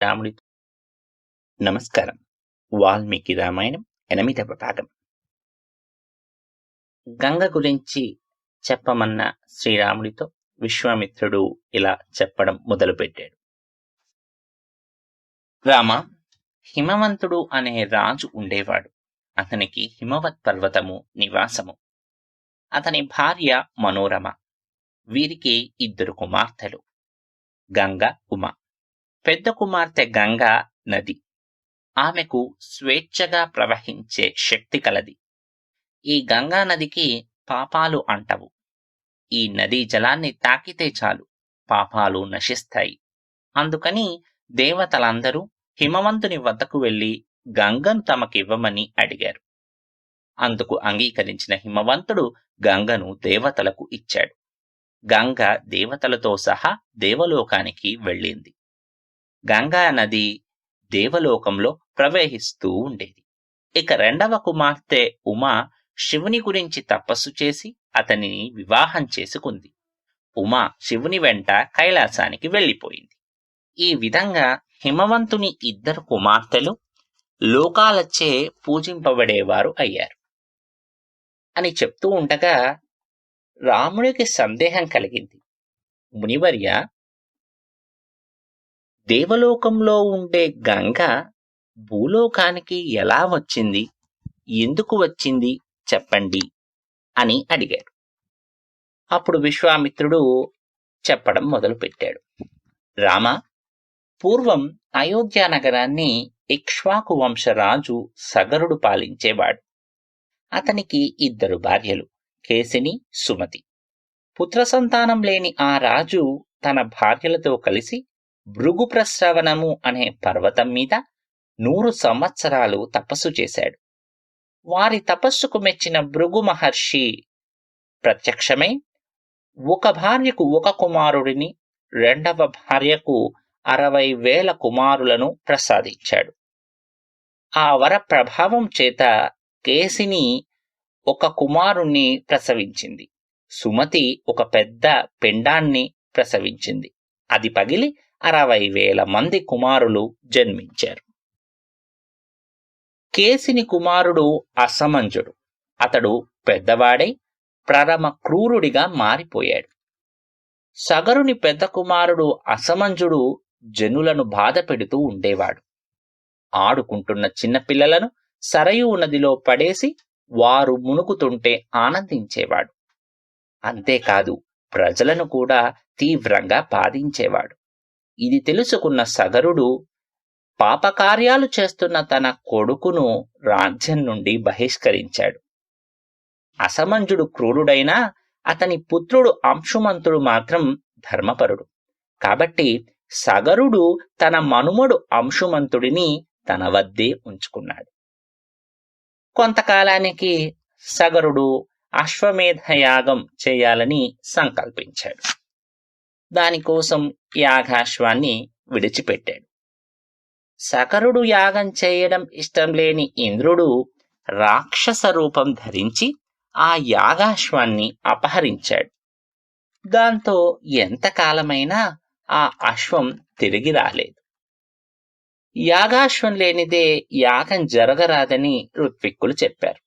రాముడితో నమస్కారం. వాల్మీకి రామాయణం 8వ భాగం. గంగ గురించి చెప్పమన్న శ్రీరాముడితో విశ్వామిత్రుడు ఇలా చెప్పడం మొదలుపెట్టాడు. రామ, హిమవంతుడు అనే రాజు ఉండేవాడు. అతనికి హిమవత్ పర్వతము నివాసము. అతని భార్య మనోరమ. వీరికి 2 కుమార్తెలు, గంగ, ఉమ. పెద్ద కుమార్తె గంగ నది. ఆమెకు స్వేచ్ఛగా ప్రవహించే శక్తి కలది. ఈ గంగా నదికి పాపాలు అంటవు. ఈ నదీ జలాన్ని తాకితే చాలు పాపాలు నశిస్తాయి. అందుకని దేవతలందరూ హిమవంతుని వద్దకు వెళ్లి గంగను తమకివ్వమని అడిగారు. అందుకు అంగీకరించిన హిమవంతుడు గంగను దేవతలకు ఇచ్చాడు. గంగ దేవతలతో సహా దేవలోకానికి వెళ్ళింది. గంగా నది దేవలోకంలో ప్రవహిస్తూ ఉండేది. ఇక 2వ కుమార్తె ఉమ శివుని గురించి తపస్సు చేసి అతనిని వివాహం చేసుకుంది. ఉమ శివుని వెంట కైలాసానికి వెళ్ళిపోయింది. ఈ విధంగా హిమవంతుని 2 కుమార్తెలు లోకాలచే పూజింపబడేవారు అయ్యారు అని చెప్తూ ఉండగా రాముడికి సందేహం కలిగింది. మునివర్య, దేవలోకంలో ఉండే గంగ భూలోకానికి ఎలా వచ్చింది, ఎందుకు వచ్చింది చెప్పండి అని అడిగాడు. అప్పుడు విశ్వామిత్రుడు చెప్పడం మొదలుపెట్టాడు. రామ, పూర్వం అయోధ్య నగరాన్ని ఇక్ష్వాకు వంశరాజు సగరుడు పాలించేవాడు. అతనికి 2 భార్యలు, కేసిని, సుమతి. పుత్ర సంతానం లేని ఆ రాజు తన భార్యలతో కలిసి భృగు ప్రశ్రవణము అనే పర్వతం మీద 100 సంవత్సరాలు తపస్సు చేశాడు. వారి తపస్సుకు మెచ్చిన భృగు మహర్షి ప్రత్యక్షమై ఒక భార్యకు 1 కుమారుడిని, 2వ భార్యకు 60,000 కుమారులను ప్రసాదించాడు. ఆ వర ప్రభావం చేత కేసిని 1 కుమారుణ్ణి ప్రసవించింది. సుమతి ఒక పెద్ద పిండాన్ని ప్రసవించింది. అది పగిలి 60,000 మంది కుమారులు జన్మించారు. కేసిని కుమారుడు అసమంజుడు. అతడు పెద్దవాడై పరమ క్రూరుడిగా మారిపోయాడు. సగరుని పెద్ద కుమారుడు అసమంజుడు జనులను బాధ పెడుతూ ఉండేవాడు. ఆడుకుంటున్న చిన్నపిల్లలను సరయూ నదిలో పడేసి వారు మునుగుతుంటే ఆనందించేవాడు. అంతేకాదు ప్రజలను కూడా తీవ్రంగా బాధించేవాడు. ఇది తెలుసుకున్న సగరుడు పాపకార్యాలు చేస్తున్న తన కొడుకును రాజ్యం నుండి బహిష్కరించాడు. అసమంజుడు క్రూరుడైనా అతని పుత్రుడు అంశుమంతుడు మాత్రం ధర్మపరుడు. కాబట్టి సగరుడు తన మనుమడు అంశుమంతుడిని తన వద్దే ఉంచుకున్నాడు. కొంతకాలానికి సగరుడు అశ్వమేధ యాగం చేయాలని సంకల్పించాడు. దానికోసం యాగాశ్వాన్ని విడిచిపెట్టాడు. సగరుడు యాగం చేయడం ఇష్టం లేని ఇంద్రుడు రాక్షస రూపం ధరించి ఆ యాగాశ్వాన్ని అపహరించాడు. దాంతో ఎంతకాలమైనా ఆ అశ్వం తిరిగి రాలేదు. యాగాశ్వం లేనిదే యాగం జరగరాదని ఋత్విక్కులు చెప్పారు.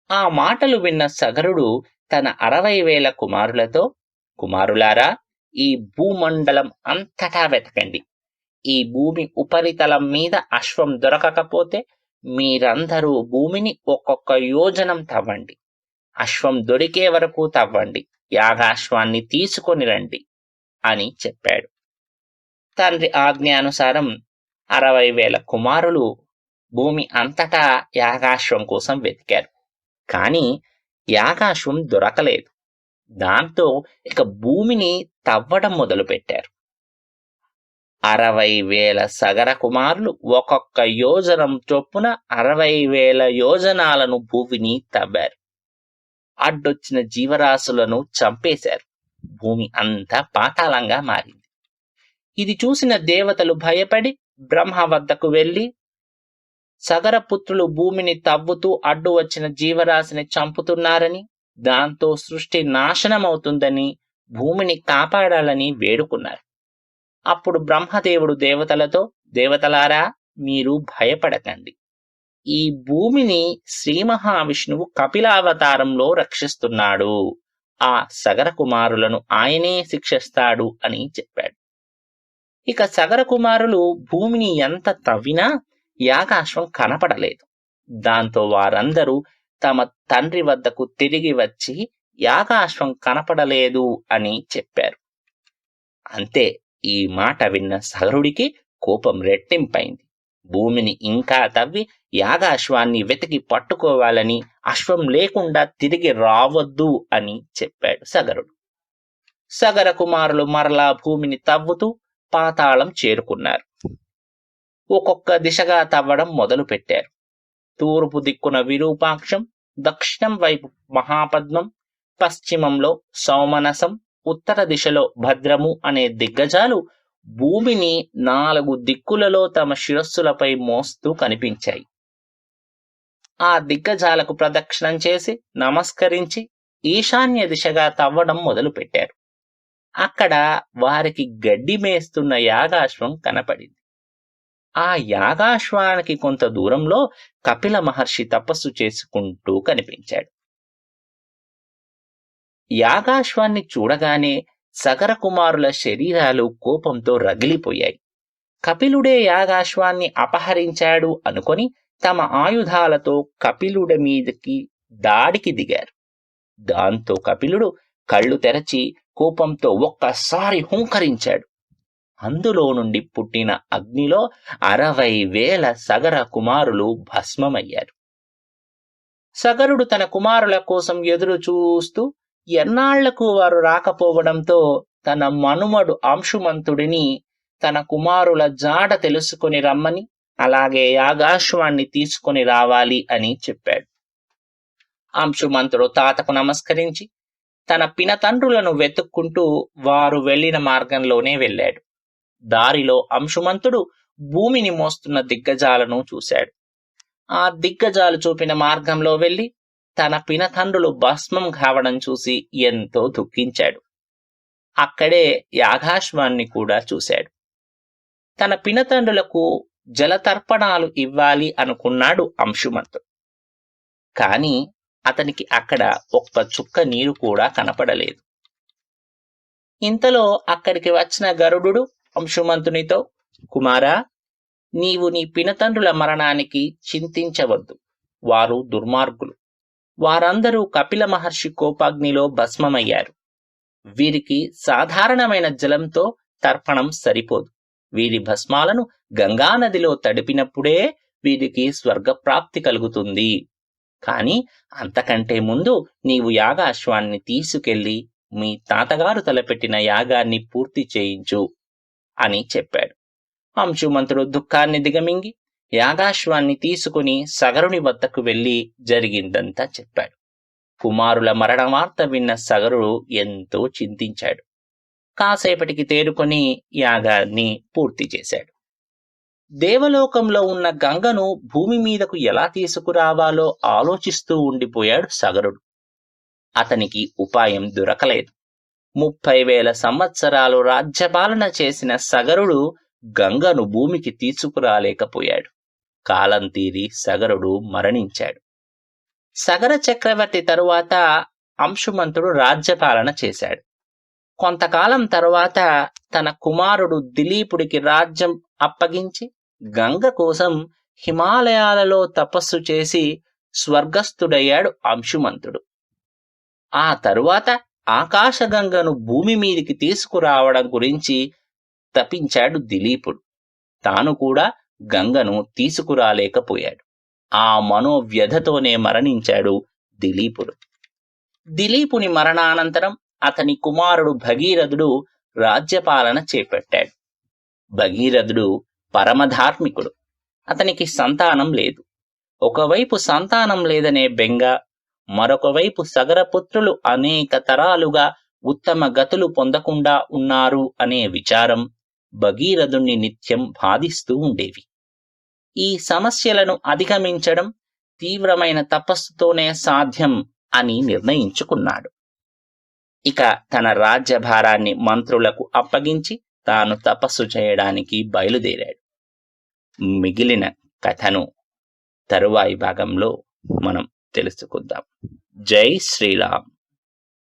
ఆ మాటలు విన్న సగరుడు తన 60,000 కుమారులతో, కుమారులారా, ఈ భూమండలం అంతటా వెతకండి. ఈ భూమి ఉపరితలం మీద అశ్వం దొరకకపోతే మీరందరూ భూమిని ఒక్కొక్క యోజనం తవ్వండి. అశ్వం దొరికే వరకు తవ్వండి. యాగాశ్వాన్ని తీసుకొని రండి అని చెప్పాడు. తండ్రి ఆజ్ఞానుసారం 60,000 కుమారులు భూమి అంతటా యాగాశ్వం కోసం వెతికారు. కానీ యాగాశ్వం దొరకలేదు. దాంతో ఇక భూమిని తవ్వడం మొదలుపెట్టారు. 60,000 సగర కుమారులు ఒక్కొక్క యోజనం చొప్పున 60,000 యోజనాలను భూమిని తవ్వారు. అడ్డొచ్చిన జీవరాశులను చంపేశారు. భూమి అంతా పాతాళంగా మారింది. ఇది చూసిన దేవతలు భయపడి బ్రహ్మ వద్దకు వెళ్లి, సగరపుత్రులు భూమిని తవ్వుతూ అడ్డు వచ్చిన జీవరాశిని చంపుతున్నారని, దాంతో సృష్టి నాశనమవుతుందని, భూమిని కాపాడాలని వేడుకున్నారు. అప్పుడు బ్రహ్మదేవుడు దేవతలతో, దేవతలారా, మీరు భయపడకండి. ఈ భూమిని శ్రీ మహావిష్ణువు కపిలావతారంలో రక్షిస్తున్నాడు. ఆ సగర కుమారులను ఆయనే శిక్షిస్తాడు అని చెప్పాడు. ఇక సగర కుమారులు భూమిని ఎంత తవ్వినా యాగాశ్వం కనపడలేదు. దాంతో వారందరూ తమ తండ్రి వద్దకు తిరిగి వచ్చి యాగాశ్వం కనపడలేదు అని చెప్పారు. అంతే, ఈ మాట విన్న సగరుడికి కోపం రెట్టింపైంది. భూమిని ఇంకా తవ్వి యాగాశ్వాన్ని వెతికి పట్టుకోవాలని, అశ్వం లేకుండా తిరిగి రావద్దు అని చెప్పాడు సగరుడు. సగర కుమారులు మరలా భూమిని తవ్వుతూ పాతాళం చేరుకున్నారు. ఒక్కొక్క దిశగా తవ్వడం మొదలు పెట్టారు. తూర్పు దిక్కున విరూపాక్షం, దక్షిణం వైపు మహాపద్మం, పశ్చిమంలో సౌమనసం, ఉత్తర దిశలో భద్రము అనే దిగ్గజాలు భూమిని 4 దిక్కులలో తమ శిరస్సులపై మోస్తూ కనిపించాయి. ఆ దిగ్గజాలకు ప్రదక్షిణం చేసి నమస్కరించి ఈశాన్య దిశగా తవ్వడం మొదలు పెట్టారు. అక్కడ వారికి గడ్డి మేస్తున్న యాగాశ్వం కనపడింది. ఆ యాగాశ్వానికి కొంత దూరంలో కపిల మహర్షి తపస్సు చేసుకుంటూ కనిపించాడు. యాగాశ్వాన్ని చూడగానే సగర కుమారుల శరీరాలు కోపంతో రగిలిపోయాయి. కపిలుడే యాగాశ్వాన్ని అపహరించాడు అనుకొని తమ ఆయుధాలతో కపిలుడి మీదకి దాడికి దిగారు. దాంతో కపిలుడు కళ్ళు తెరచి కోపంతో ఒక్కసారి హుంకరించాడు. అందులో నుండి పుట్టిన అగ్నిలో 60,000 సగర కుమారులు భస్మమయ్యారు. సగరుడు తన కుమారుల కోసం ఎదురు చూస్తూ ఎన్నాళ్లకు వారు రాకపోవడంతో తన మనుమడు అంశుమంతుడిని తన కుమారుల జాడ తెలుసుకుని రమ్మని, అలాగే యాగాశ్వాన్ని తీసుకుని రావాలి అని చెప్పాడు. అంశుమంతుడు తాతకు నమస్కరించి తన పినతండ్రులను వెతుక్కుంటూ వారు వెళ్లిన మార్గంలోనే వెళ్ళాడు. దారిలో అంశుమంతుడు భూమిని మోస్తున్న దిగ్గజాలను చూశాడు. ఆ దిగ్గజాలు చూపిన మార్గంలో వెళ్లి తన పినతండ్రులు భస్మం కావడం చూసి ఎంతో దుఃఖించాడు. అక్కడే యాగాశ్వాన్ని కూడా చూశాడు. తన పినతండ్రులకు జలతర్పణాలు ఇవ్వాలి అనుకున్నాడు అంశుమంతుడు. కాని అతనికి అక్కడ ఒక్క చుక్క నీరు కూడా కనపడలేదు. ఇంతలో అక్కడికి వచ్చిన గరుడు అంశుమంతునితో, కుమారా, నీవు నీ పినతండ్రుల మరణానికి చింతించవద్దు. వారు దుర్మార్గులు. వారందరూ కపిల మహర్షి కోపాగ్నిలో భస్మమయ్యారు. వీరికి సాధారణమైన జలంతో తర్పణం సరిపోదు. వీరి భస్మాలను గంగానదిలో తడిపినప్పుడే వీరికి స్వర్గప్రాప్తి కలుగుతుంది. కాని అంతకంటే ముందు నీవు యాగాశ్వాన్ని తీసుకెళ్లి మీ తాతగారు తలపెట్టిన యాగాన్ని పూర్తి చేయించు అని చెప్పాడు. అంశుమంతుడు దుఃఖాన్ని దిగమింగి యాగాశ్వాన్ని తీసుకుని సగరుని వద్దకు వెళ్లి జరిగిందంతా చెప్పాడు. కుమారుల మరణ వార్త విన్న సగరుడు ఎంతో చింతించాడు. కాసేపటికి తేరుకొని యాగాన్ని పూర్తి చేశాడు. దేవలోకంలో ఉన్న గంగను భూమి మీదకు ఎలా తీసుకురావాలో ఆలోచిస్తూ ఉండిపోయాడు సగరుడు. అతనికి ఉపాయం దొరకలేదు. 30,000 సంవత్సరాలు రాజ్యపాలన చేసిన సగరుడు గంగను భూమికి తీసుకురాలేకపోయాడు. కాలం తీరి సగరుడు మరణించాడు. సగర చక్రవర్తి తరువాత అంశుమంతుడు రాజ్యపాలన చేశాడు. కొంతకాలం తరువాత తన కుమారుడు దిలీపుడికి రాజ్యం అప్పగించి గంగ కోసం హిమాలయాలలో తపస్సు చేసి స్వర్గస్థుడయ్యాడు అంశుమంతుడు. ఆ తరువాత ఆకాశగంగను భూమి మీదికి తీసుకురావడం గురించి తపించాడు దిలీపుడు. తాను కూడా గంగను తీసుకురాలేకపోయాడు. ఆ మనోవ్యధతోనే మరణించాడు దిలీపుడు. దిలీపుని మరణానంతరం అతని కుమారుడు భగీరథుడు రాజ్యపాలన చేపట్టాడు. భగీరథుడు పరమధార్మికుడు. అతనికి సంతానం లేదు. ఒకవైపు సంతానం లేదనే బెంగ, మరొక వైపు సగరపుత్రులు అనేక తరాలుగా ఉత్తమ గతులు పొందకుండా ఉన్నారు అనే విచారం భగీరథుణ్ణి నిత్యం బాధిస్తూ ఉండేవి. ఈ సమస్యలను అధిగమించడం తీవ్రమైన తపస్సుతోనే సాధ్యం అని నిర్ణయించుకున్నాడు. ఇక తన రాజ్యభారాన్ని మంత్రులకు అప్పగించి తాను తపస్సు చేయడానికి బయలుదేరాడు. మిగిలిన కథను తరువాయి భాగంలో మనం తెలుసుకుందాం. జై శ్రీరామ్.